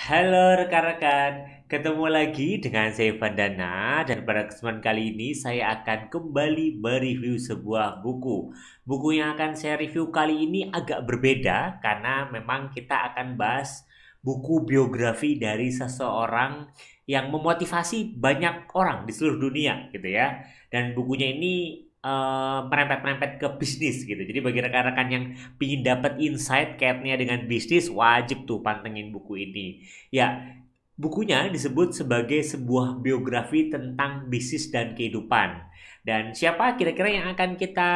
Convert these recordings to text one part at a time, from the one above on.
Halo rekan-rekan, ketemu lagi dengan saya Vandana dan pada kesempatan kali ini saya akan kembali mereview sebuah buku. Buku yang akan saya review kali ini agak berbeda karena memang kita akan bahas buku biografi dari seseorang yang memotivasi banyak orang di seluruh dunia gitu ya. Dan bukunya ini merempet-merempet ke bisnis gitu. Jadi bagi rekan-rekan yang ingin dapat insight kaitnya dengan bisnis, wajib tuh pantengin buku ini. Ya, bukunya disebut sebagai sebuah biografi tentang bisnis dan kehidupan. Dan siapa kira-kira yang akan kita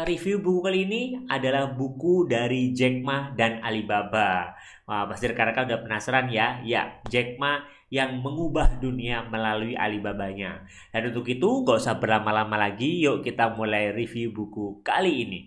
review buku kali ini adalah buku dari Jack Ma dan Alibaba. Wah, pasti rekan-rekan udah penasaran ya? Ya, Jack Ma yang mengubah dunia melalui Alibabanya. Dan untuk itu, gak usah berlama-lama lagi, yuk kita mulai review buku kali ini.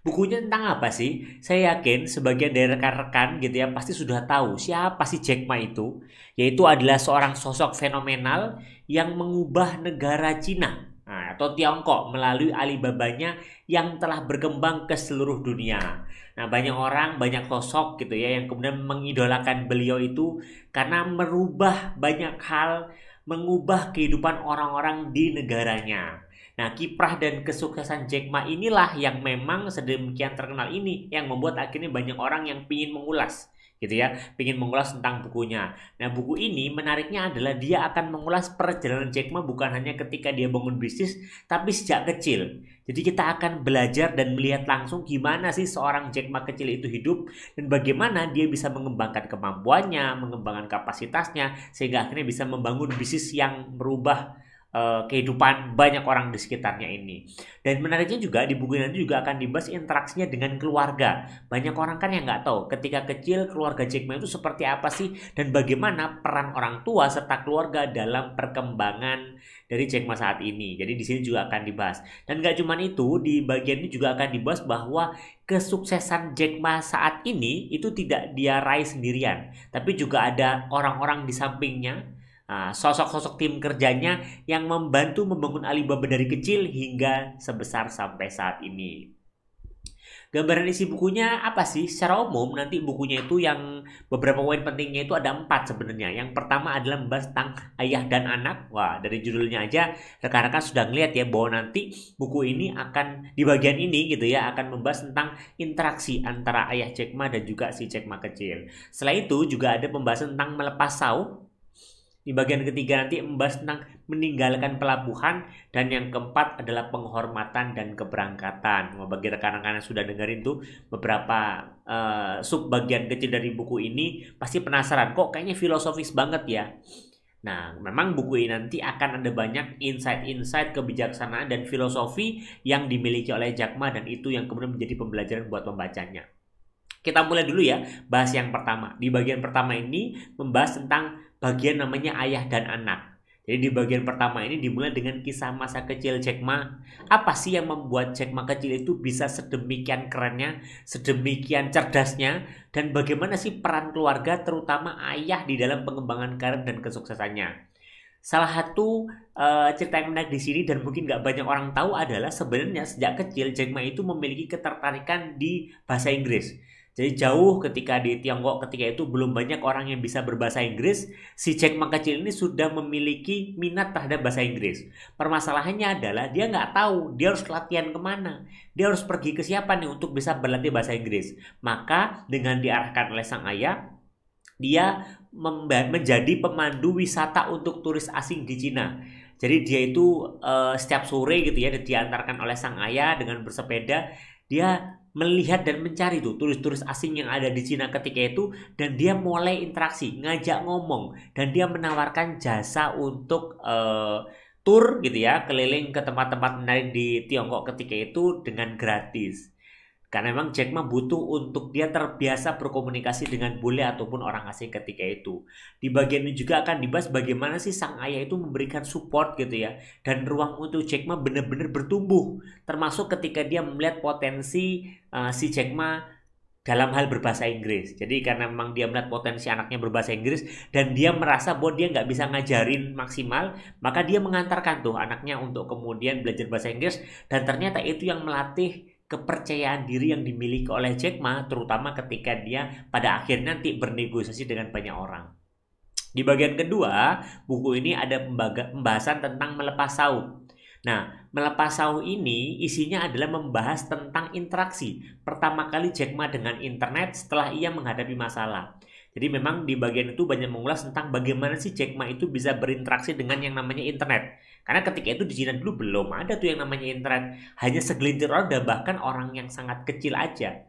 Bukunya tentang apa sih? Saya yakin sebagian dari rekan-rekan gitu ya pasti sudah tahu siapa sih Jack Ma itu. Yaitu adalah seorang sosok fenomenal yang mengubah negara Cina atau Tiongkok melalui Alibabanya yang telah berkembang ke seluruh dunia. Nah, banyak orang, banyak sosok gitu ya yang kemudian mengidolakan beliau itu karena merubah banyak hal, mengubah kehidupan orang-orang di negaranya. Nah, kiprah dan kesuksesan Jack Ma inilah yang memang sedemikian terkenal ini yang membuat akhirnya banyak orang yang pingin mengulas gitu ya, pingin mengulas tentang bukunya. Nah, buku ini menariknya adalah dia akan mengulas perjalanan Jack Ma bukan hanya ketika dia bangun bisnis, tapi sejak kecil. Jadi kita akan belajar dan melihat langsung gimana sih seorang Jack Ma kecil itu hidup dan bagaimana dia bisa mengembangkan kemampuannya, mengembangkan kapasitasnya sehingga akhirnya bisa membangun bisnis yang merubah kehidupan banyak orang di sekitarnya ini. Dan menariknya juga di buku ini juga akan dibahas interaksinya dengan keluarga. Banyak orang kan yang nggak tahu ketika kecil keluarga Jack Ma itu seperti apa sih dan bagaimana peran orang tua serta keluarga dalam perkembangan dari Jack Ma saat ini. Jadi di sini juga akan dibahas. Dan nggak cuma itu, di bagian ini juga akan dibahas bahwa kesuksesan Jack Ma saat ini itu tidak dia raih sendirian, tapi juga ada orang-orang di sampingnya. Sosok-sosok tim kerjanya yang membantu membangun Alibaba dari kecil hingga sebesar sampai saat ini. Gambaran isi bukunya apa sih? Secara umum nanti bukunya itu yang beberapa poin pentingnya itu ada 4 sebenarnya. Yang pertama adalah membahas tentang ayah dan anak. Wah, dari judulnya aja rekan-rekan sudah ngeliat ya bahwa nanti buku ini akan di bagian ini gitu ya akan membahas tentang interaksi antara ayah Jack Ma dan juga si Jack Ma kecil. Setelah itu juga ada pembahasan tentang melepas sau. Di bagian ketiga nanti membahas tentang meninggalkan pelabuhan dan yang keempat adalah penghormatan dan keberangkatan. Bagi rekan-rekan yang sudah dengerin tuh beberapa sub bagian kecil dari buku ini pasti penasaran kok kayaknya filosofis banget ya. Nah, memang buku ini nanti akan ada banyak insight-insight kebijaksanaan dan filosofi yang dimiliki oleh Jack Ma dan itu yang kemudian menjadi pembelajaran buat pembacanya. Kita mulai dulu ya, bahas yang pertama. Di bagian pertama ini membahas tentang bagian namanya ayah dan anak. Jadi di bagian pertama ini dimulai dengan kisah masa kecil Jack Ma. Apa sih yang membuat Jack Ma kecil itu bisa sedemikian kerennya, sedemikian cerdasnya, dan bagaimana sih peran keluarga terutama ayah di dalam pengembangan karir dan kesuksesannya. Salah satu cerita yang menarik di sini dan mungkin nggak banyak orang tahu adalah sebenarnya sejak kecil Jack Ma itu memiliki ketertarikan di bahasa Inggris. Jadi jauh ketika di Tiongkok ketika itu belum banyak orang yang bisa berbahasa Inggris, si Jack Ma kecil ini sudah memiliki minat terhadap bahasa Inggris. Permasalahannya adalah dia nggak tahu dia harus latihan kemana, dia harus pergi ke siapa nih untuk bisa berlatih bahasa Inggris. Maka dengan diarahkan oleh sang ayah, dia menjadi pemandu wisata untuk turis asing di Cina. Jadi dia itu setiap sore gitu ya diantarkan oleh sang ayah dengan bersepeda, dia melihat dan mencari tuh turis-turis asing yang ada di Cina ketika itu dan dia mulai interaksi, ngajak ngomong dan dia menawarkan jasa untuk tour gitu ya keliling ke tempat-tempat menarik di Tiongkok ketika itu dengan gratis. Karena memang Jack Ma butuh untuk dia terbiasa berkomunikasi dengan bule ataupun orang asing ketika itu. Di bagian ini juga akan dibahas bagaimana sih sang ayah itu memberikan support gitu ya. Dan ruang untuk Jack Ma benar-benar bertumbuh. Termasuk ketika dia melihat potensi si Jack Ma dalam hal berbahasa Inggris. Jadi karena memang dia melihat potensi anaknya berbahasa Inggris dan dia merasa bahwa dia nggak bisa ngajarin maksimal, maka dia mengantarkan tuh anaknya untuk kemudian belajar bahasa Inggris dan ternyata itu yang melatih kepercayaan diri yang dimiliki oleh Jack Ma, terutama ketika dia pada akhirnya nanti bernegosiasi dengan banyak orang. Di bagian kedua, buku ini ada pembahasan tentang melepas sauh. Nah, melepas sauh ini isinya adalah membahas tentang interaksi pertama kali Jack Ma dengan internet setelah ia menghadapi masalah. Jadi memang di bagian itu banyak mengulas tentang bagaimana sih Jack Ma itu bisa berinteraksi dengan yang namanya internet. Karena ketika itu di Cina dulu belum ada tuh yang namanya internet. Hanya segelintir orang dan bahkan orang yang sangat kecil aja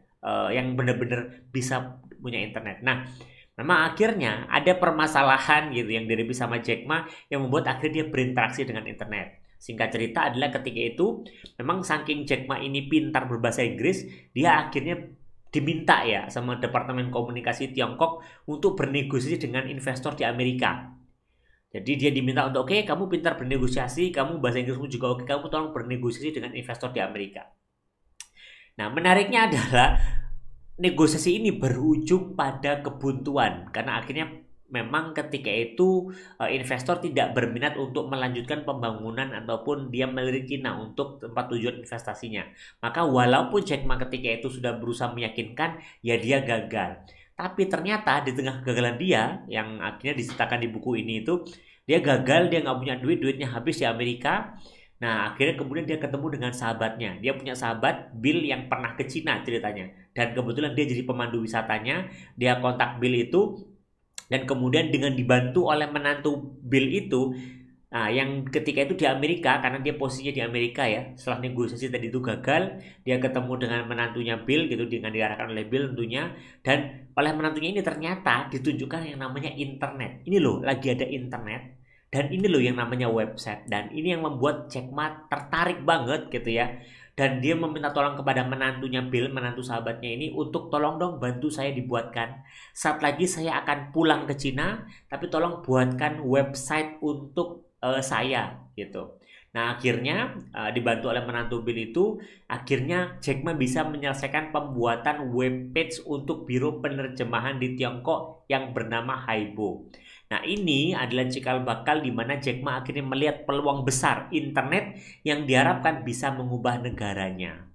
yang benar-benar bisa punya internet. Nah, memang akhirnya ada permasalahan gitu yang dihadapi sama Jack Ma yang membuat akhirnya dia berinteraksi dengan internet. Singkat cerita adalah ketika itu memang saking Jack Ma ini pintar berbahasa Inggris, dia akhirnya diminta ya sama Departemen Komunikasi Tiongkok untuk bernegosiasi dengan investor di Amerika. Jadi dia diminta untuk oke, kamu pintar bernegosiasi, kamu bahasa Inggrismu juga oke, kamu tolong bernegosiasi dengan investor di Amerika. Nah, menariknya adalah negosiasi ini berujung pada kebuntuan karena akhirnya memang ketika itu investor tidak berminat untuk melanjutkan pembangunan ataupun dia melirik Cina untuk tempat tujuan investasinya. Maka walaupun Jack Ma ketika itu sudah berusaha meyakinkan, ya dia gagal. Tapi ternyata di tengah kegagalan dia yang akhirnya diceritakan di buku ini itu dia gagal, dia nggak punya duit, duitnya habis di Amerika. Nah, akhirnya kemudian dia ketemu dengan sahabatnya. Dia punya sahabat Bill yang pernah ke Cina ceritanya. Dan kebetulan dia jadi pemandu wisatanya. Dia kontak Bill itu. Dan kemudian dengan dibantu oleh menantu Bill itu. Nah, yang ketika itu di Amerika. Karena dia posisinya di Amerika ya. Setelah negosiasi tadi itu gagal. Dia ketemu dengan menantunya Bill gitu. Dengan diarahkan oleh Bill tentunya. Dan oleh menantunya ini ternyata ditunjukkan yang namanya internet. Ini loh, lagi ada internet. Dan ini loh yang namanya website. Dan ini yang membuat Jack Ma tertarik banget gitu ya. Dan dia meminta tolong kepada menantunya Bill, menantu sahabatnya ini, untuk tolong dong bantu saya dibuatkan. Saat lagi saya akan pulang ke Cina, tapi tolong buatkan website untuk saya gitu. Nah akhirnya dibantu oleh menantu Bill itu, akhirnya Jack Ma bisa menyelesaikan pembuatan webpage untuk biro penerjemahan di Tiongkok yang bernama Haibo. Nah ini adalah cikal bakal di mana Jack Ma akhirnya melihat peluang besar internet yang diharapkan bisa mengubah negaranya.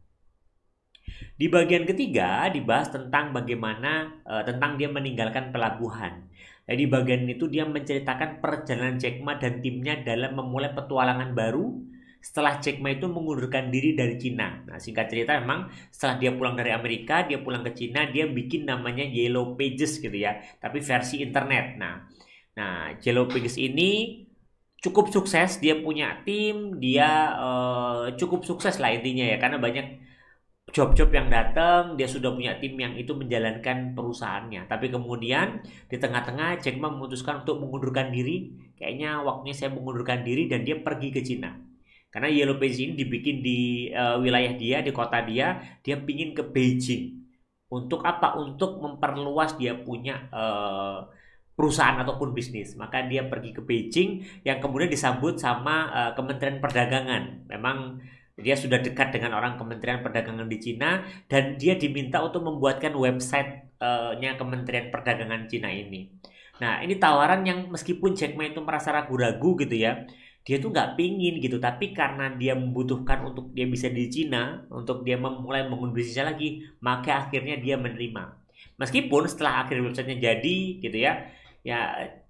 Di bagian ketiga dibahas tentang bagaimana tentang dia meninggalkan pelabuhan. Nah, di bagian itu dia menceritakan perjalanan Jack Ma dan timnya dalam memulai petualangan baru setelah Jack Ma itu mengundurkan diri dari Cina. Nah, singkat cerita memang setelah dia pulang dari Amerika, dia pulang ke Cina, dia bikin namanya Yellow Pages gitu ya, tapi versi internet. Nah, Yellow Pages ini cukup sukses, dia punya tim, dia cukup sukses lah intinya ya, karena banyak job-job yang datang, dia sudah punya tim yang itu menjalankan perusahaannya. Tapi kemudian di tengah-tengah Jack Ma memutuskan untuk mengundurkan diri, kayaknya waktunya saya mengundurkan diri dan dia pergi ke Cina. Karena Yellow Pages ini dibikin di wilayah dia, di kota dia pingin ke Beijing. Untuk apa? Untuk memperluas dia punya perusahaan ataupun bisnis. Maka dia pergi ke Beijing yang kemudian disambut sama Kementerian Perdagangan. Memang dia sudah dekat dengan orang Kementerian Perdagangan di Cina dan dia diminta untuk membuatkan website-nya Kementerian Perdagangan Cina ini. Nah, ini tawaran yang meskipun Jack Ma itu merasa ragu-ragu gitu ya, dia tuh nggak pingin gitu, tapi karena dia membutuhkan untuk dia bisa di Cina, untuk dia mulai membangun bisnisnya lagi, maka akhirnya dia menerima. Meskipun setelah akhir websitenya jadi gitu ya,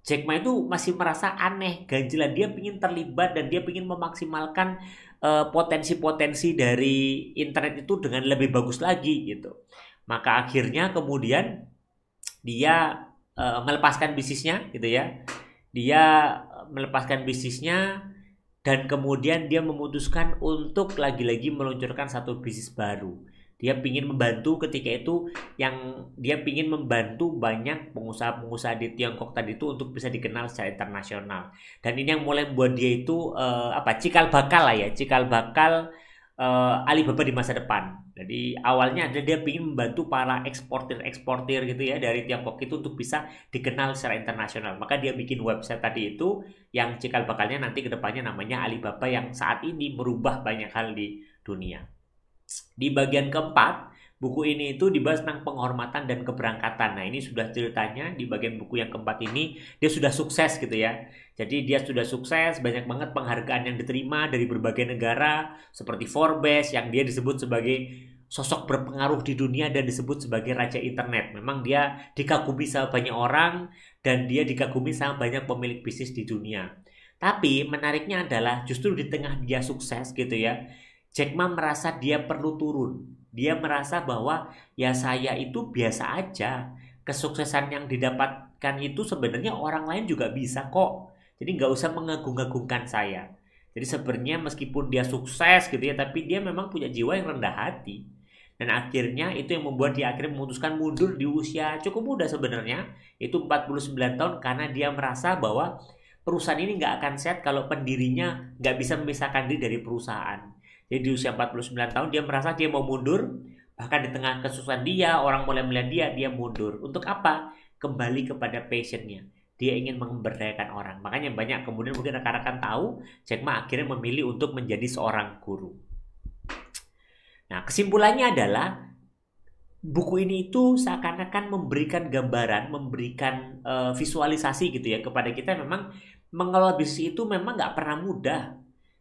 Jack Ma itu masih merasa aneh, ganjilan, dia pingin terlibat dan dia pingin memaksimalkan potensi-potensi dari internet itu dengan lebih bagus lagi gitu. Maka akhirnya kemudian dia melepaskan bisnisnya gitu ya. Dia melepaskan bisnisnya dan kemudian dia memutuskan untuk lagi-lagi meluncurkan satu bisnis baru. Dia ingin membantu ketika itu yang dia ingin membantu banyak pengusaha-pengusaha di Tiongkok tadi itu untuk bisa dikenal secara internasional. Dan ini yang mulai membuat dia itu cikal bakal lah ya, cikal bakal Alibaba di masa depan. Jadi awalnya dia ingin membantu para eksportir gitu ya dari Tiongkok itu untuk bisa dikenal secara internasional. Maka dia bikin website tadi itu yang cikal bakalnya nanti kedepannya namanya Alibaba yang saat ini merubah banyak hal di dunia. Di bagian keempat, buku ini itu dibahas tentang penghormatan dan keberangkatan. Nah, ini sudah ceritanya di bagian buku yang keempat ini, dia sudah sukses gitu ya. Jadi dia sudah sukses, banyak banget penghargaan yang diterima dari berbagai negara, seperti Forbes yang dia disebut sebagai sosok berpengaruh di dunia dan disebut sebagai raja internet. Memang dia dikagumi sama banyak orang dan dia dikagumi sama banyak pemilik bisnis di dunia. Tapi menariknya adalah justru di tengah dia sukses gitu ya, Jack Ma merasa dia perlu turun. Dia merasa bahwa ya saya itu biasa aja. Kesuksesan yang didapatkan itu sebenarnya orang lain juga bisa kok. Jadi nggak usah mengagung-agungkan saya. Jadi sebenarnya meskipun dia sukses gitu ya, tapi dia memang punya jiwa yang rendah hati. Dan akhirnya itu yang membuat dia akhirnya memutuskan mundur di usia cukup muda sebenarnya. Itu 49 tahun karena dia merasa bahwa perusahaan ini nggak akan sehat kalau pendirinya nggak bisa memisahkan diri dari perusahaan. Jadi di usia 49 tahun dia merasa dia mau mundur. Bahkan di tengah kesusahan dia, orang mulai melihat dia mundur. Untuk apa? Kembali kepada passionnya. Dia ingin memberdayakan orang. Makanya banyak kemudian mungkin rekan-rekan tahu, Jack Ma akhirnya memilih untuk menjadi seorang guru. Nah, kesimpulannya adalah buku ini itu seakan-akan memberikan gambaran, memberikan visualisasi gitu ya kepada kita. Memang mengelola bisnis itu memang nggak pernah mudah.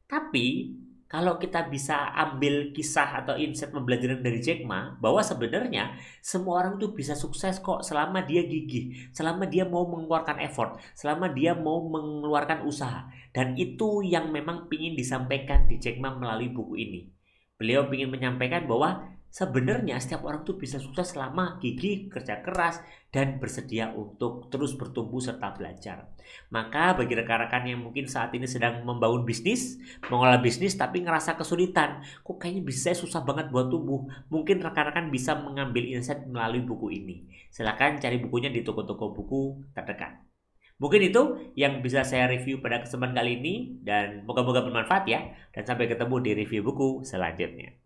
Tapi kalau kita bisa ambil kisah atau insight pembelajaran dari Jack Ma, bahwa sebenarnya semua orang tuh bisa sukses kok selama dia gigih, selama dia mau mengeluarkan effort, selama dia mau mengeluarkan usaha. Dan itu yang memang ingin disampaikan di Jack Ma melalui buku ini. Beliau ingin menyampaikan bahwa sebenarnya setiap orang tuh bisa sukses selama gigih, kerja keras, dan bersedia untuk terus bertumbuh serta belajar. Maka bagi rekan-rekan yang mungkin saat ini sedang membangun bisnis, mengolah bisnis tapi ngerasa kesulitan, kok kayaknya bisnisnya susah banget buat tumbuh, mungkin rekan-rekan bisa mengambil insight melalui buku ini. Silakan cari bukunya di toko-toko buku terdekat. Mungkin itu yang bisa saya review pada kesempatan kali ini dan moga-moga bermanfaat ya. Dan sampai ketemu di review buku selanjutnya.